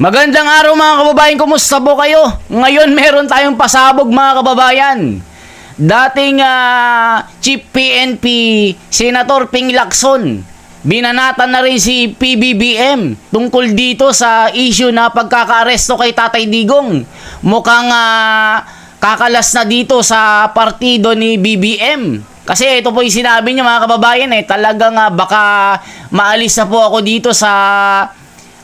Magandang araw mga kababayan, kumusta po kayo? Ngayon meron tayong pasabog mga kababayan. Dating Chief PNP, Senator Ping Lacson, binanatan na rin si PBBM tungkol dito sa issue na pagkakaaresto kay Tatay Digong. Mukhang kakalas na dito sa partido ni BBM. Kasi ito po yung sinabi niya mga kababayan talagang baka maalis na po ako dito sa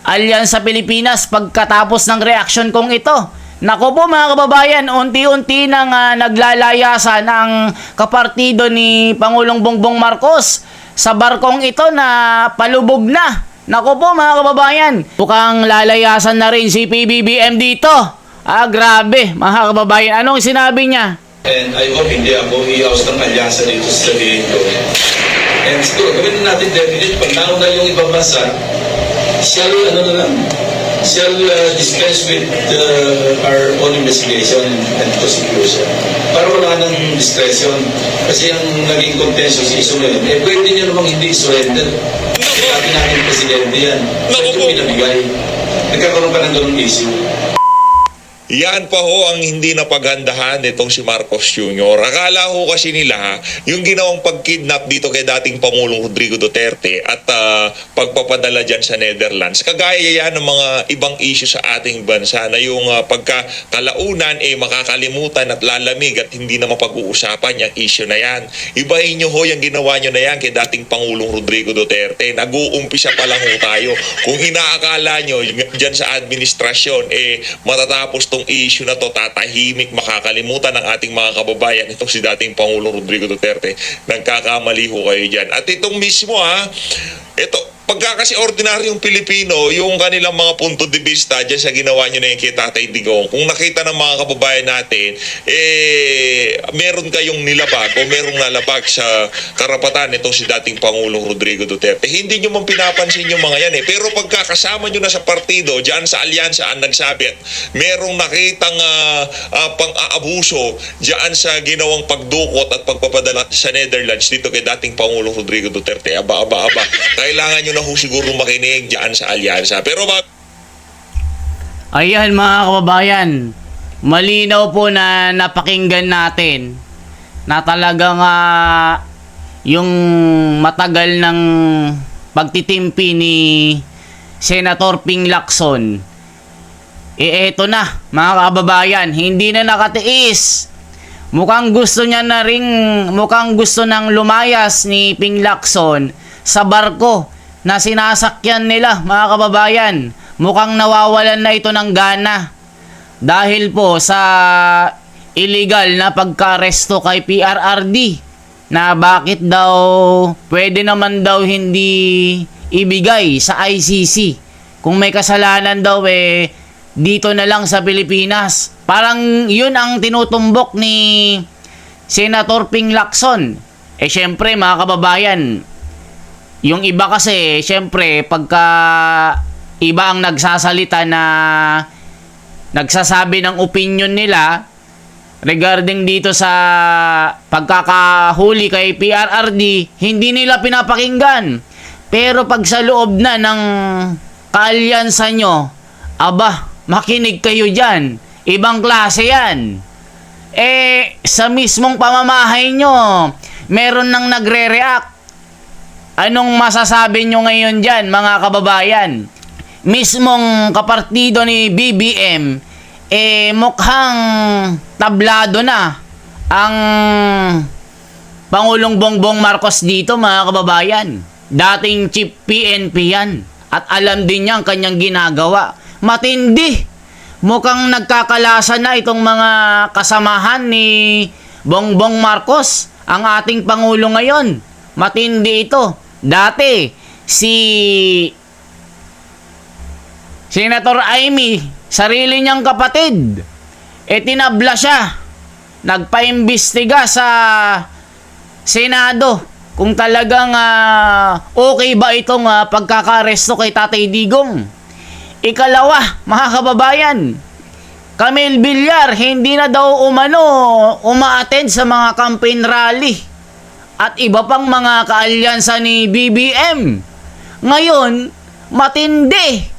Alyansa Pilipinas pagkatapos ng reaksyon kong ito. Nako po mga kababayan, unti-unti nang naglalayasan ang kapartido ni Pangulong Bongbong Marcos sa barkong ito na palubog na. Nako po mga kababayan, mukhang lalayasan na rin si PBBM dito. Grabe mga kababayan, anong sinabi niya? And I hope hindi ako iyaws ng alyansa dito sa sabihin ko. And siguro, gawin na natin definite, pag nauna yung ibang bansa, shall dispense with our own investigation and prosecution. Para wala ng discretion. Kasi ang naging contentious issue ngayon, pwede nyo namang hindi surrender. Sabi natin presidente yan. Bakit yung pinabigay? Nagkakaroon pa ng ganung issue. Yan pa ho ang hindi napaghandahan nitong si Marcos Jr. Akala ho kasi nila yung ginawang pagkidnap dito kay dating Pangulong Rodrigo Duterte at pagpapadala dyan sa Netherlands, kagaya yan ng mga ibang issue sa ating bansa na yung pagkakalaunan makakalimutan at lalamig at hindi na mapag-uusapan yung issue na yan. Ibahin nyo ho yung ginawa nyo na yan kay dating Pangulong Rodrigo Duterte. Nag-uumpisa pa lang ho tayo. Kung inaakala nyo dyan sa administrasyon matatapos tong issue na to, tatahimik, makakalimutan ng ating mga kababayan itong si dating Pangulong Rodrigo Duterte, nagkakamali ho kayo dyan. At itong mismo ito, pagka kasi ordinaryong Pilipino, yung kanilang mga punto de vista dyan sa ginawa nyo na yung kay Tatay Digong, kung nakita ng mga kababayan natin, meron kayong nilabag o merong nalabag sa karapatan itong si dating Pangulong Rodrigo Duterte. Hindi nyo man pinapansin yung mga yan Pero pagkakasama nyo na sa partido, dyan sa alyansa ang nagsabi at merong nakitang pang-aabuso dyan sa ginawang pagdukot at pagpapadala sa Netherlands dito kay dating Pangulong Rodrigo Duterte. Aba. Kailangan nyo na ho siguro makinig dyan sa alyansa. Pero Ayan mga kababayan, malinaw po na napakinggan natin na talagang yung matagal ng pagtitimpi ni Senator Ping Lacson, eto na mga kababayan, hindi na nakatiis. Mukhang gusto nang lumayas ni Ping Lacson sa barko na sinasakyan nila mga kababayan. Mukhang nawawalan na ito ng gana dahil po sa illegal na pagka-aresto kay PRRD na bakit daw pwede naman daw hindi ibigay sa ICC kung may kasalanan daw dito na lang sa Pilipinas. Parang yun ang tinutumbok ni Senator Ping Lacson. Syempre mga kababayan, yung iba kasi, syempre, pagka iba ang nagsasalita na nagsasabi ng opinion nila regarding dito sa pagkakahuli kay PRRD, hindi nila pinapakinggan. Pero pag sa loob na ng kaalyansa nyo, makinig kayo dyan. Ibang klase yan. Sa mismong pamamahay nyo, meron nang nagre-react. Anong masasabi nyo ngayon dyan, mga kababayan? Mismong kapartido ni BBM, mukhang tablado na ang Pangulong Bongbong Marcos dito, mga kababayan. Dating Chief PNP yan. At alam din niya ang kanyang ginagawa. Matindi. Mukhang nagkakalasan na itong mga kasamahan ni Bongbong Marcos, ang ating Pangulo ngayon. Matindi ito. Dati, si Senator Amy, sarili niyang kapatid, tinabla siya. Nagpaimbestiga sa Senado kung talagang okay ba itong pagkakaresto kay Tatay Digong. Ikalawa, mga kababayan, Camille Villar, hindi na daw uma-attend sa mga campaign rally at iba pang mga kaalyansa ni BBM. Ngayon, matindi.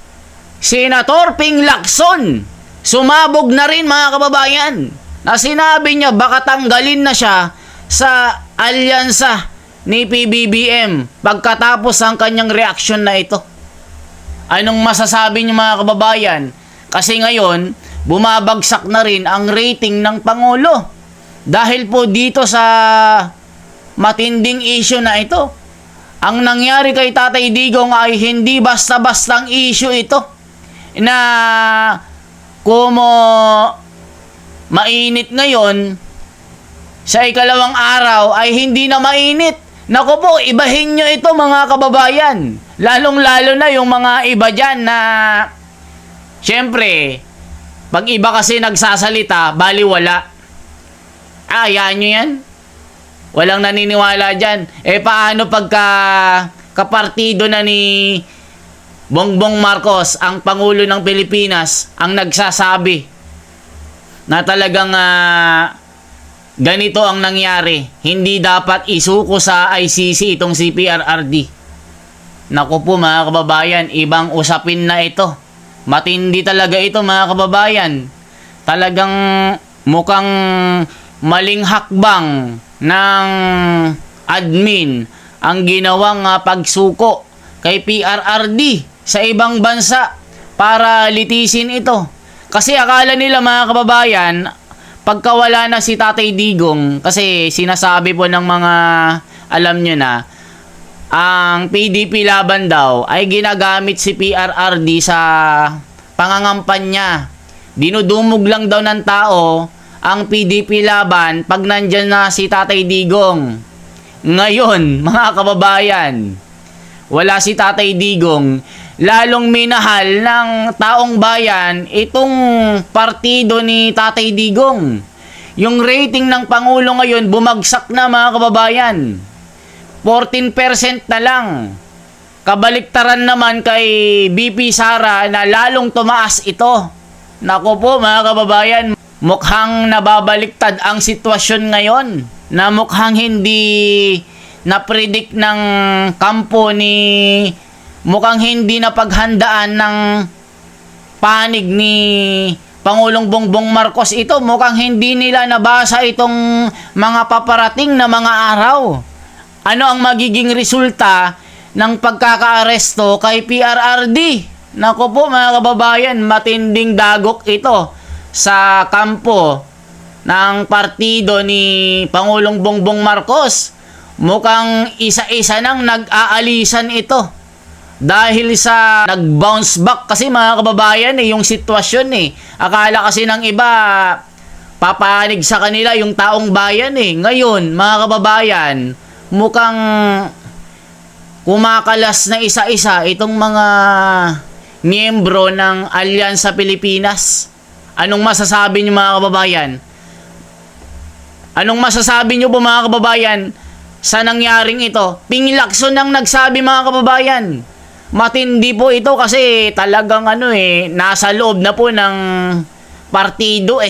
Senator Ping Lacson, sumabog na rin mga kababayan, na sinabi niya baka tanggalin na siya sa alyansa ni PBBM pagkatapos ang kanyang reaksyon na ito. Anong masasabi niyo mga kababayan? Kasi ngayon, bumabagsak na rin ang rating ng Pangulo dahil po dito sa matinding issue na ito. Ang nangyari kay Tatay Digong ay hindi basta-bastang issue ito na kumo mainit ngayon sa ikalawang araw ay hindi na mainit. Naku po, ibahin nyo ito mga kababayan. Lalong-lalo na yung mga iba dyan na syempre, pag iba kasi nagsasalita, baliwala. Hayaan nyo yan. Walang naniniwala dyan. Paano pagka kapartido na ni Bongbong Marcos, ang Pangulo ng Pilipinas, ang nagsasabi na talagang ganito ang nangyari. Hindi dapat isuko sa ICC itong si PRRD. Naku po mga kababayan, ibang usapin na ito. Matindi talaga ito mga kababayan. Talagang mukhang maling hakbang ng admin ang ginawang pagsuko kay PRRD sa ibang bansa para litisin ito. Kasi akala nila mga kababayan, pagkawala na si Tatay Digong, kasi sinasabi po ng mga alam nyo na, ang PDP laban daw ay ginagamit si PRRD sa pangangampanya. Dinudumog lang daw ng tao ang PDP laban pag nandyan na si Tatay Digong. Ngayon, mga kababayan, wala si Tatay Digong, lalong minahal ng taong bayan itong partido ni Tatay Digong. Yung rating ng Pangulo ngayon bumagsak na mga kababayan. 14% na lang. Kabaliktaran naman kay BP Sara na lalong tumaas ito. Naku po mga kababayan, mukhang nababaliktad ang sitwasyon ngayon na mukhang hindi na-predict ng kampo ni mukhang hindi na paghandaan ng panig ni Pangulong Bongbong Marcos ito. Mukhang hindi nila nabasa itong mga paparating na mga araw. Ano ang magiging resulta ng pagkakaaresto kay PRRD? Naku po mga kababayan, matinding dagok ito sa kampo ng partido ni Pangulong Bongbong Marcos. Mukhang isa-isa nang nag-aalisan ito. Dahil sa nag-bounce back kasi mga kababayan yung sitwasyon Akala kasi ng iba papanig sa kanila yung taong bayan Ngayon mga kababayan, mukhang kumakalas na isa-isa itong mga miyembro ng Alyansa Pilipinas. Anong masasabi niyo mga kababayan? Anong masasabi niyo po mga kababayan sa nangyaring ito? Ping Lacson ang nagsabi mga kababayan. Matindi po ito kasi talagang nasa loob na po ng partido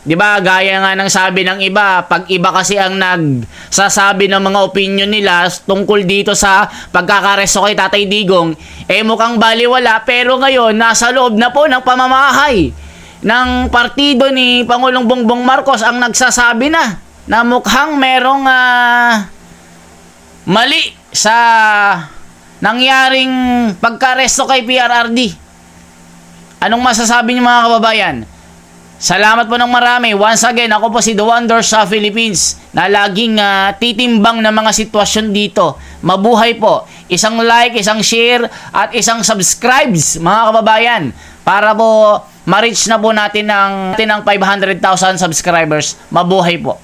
'Di ba? Gaya nga ng sabi ng iba, pag iba kasi ang nagsasabi ng mga opinion nila tungkol dito sa pagkakaresto kay Tatay Digong, mukhang baliwala, pero ngayon nasa loob na po ng pamamahay ng partido ni Pangulong Bongbong Marcos ang nagsasabi na mukhang merong mali sa nangyaring pagkaresto kay PRRD. Anong masasabi niyo mga kababayan? Salamat po ng marami. Once again, ako po si The Wonder sa Philippines na laging titimbang ng mga sitwasyon dito. Mabuhay po. Isang like, isang share, at isang subscribes mga kababayan para po ma-reach na po natin ang 500,000 subscribers. Mabuhay po.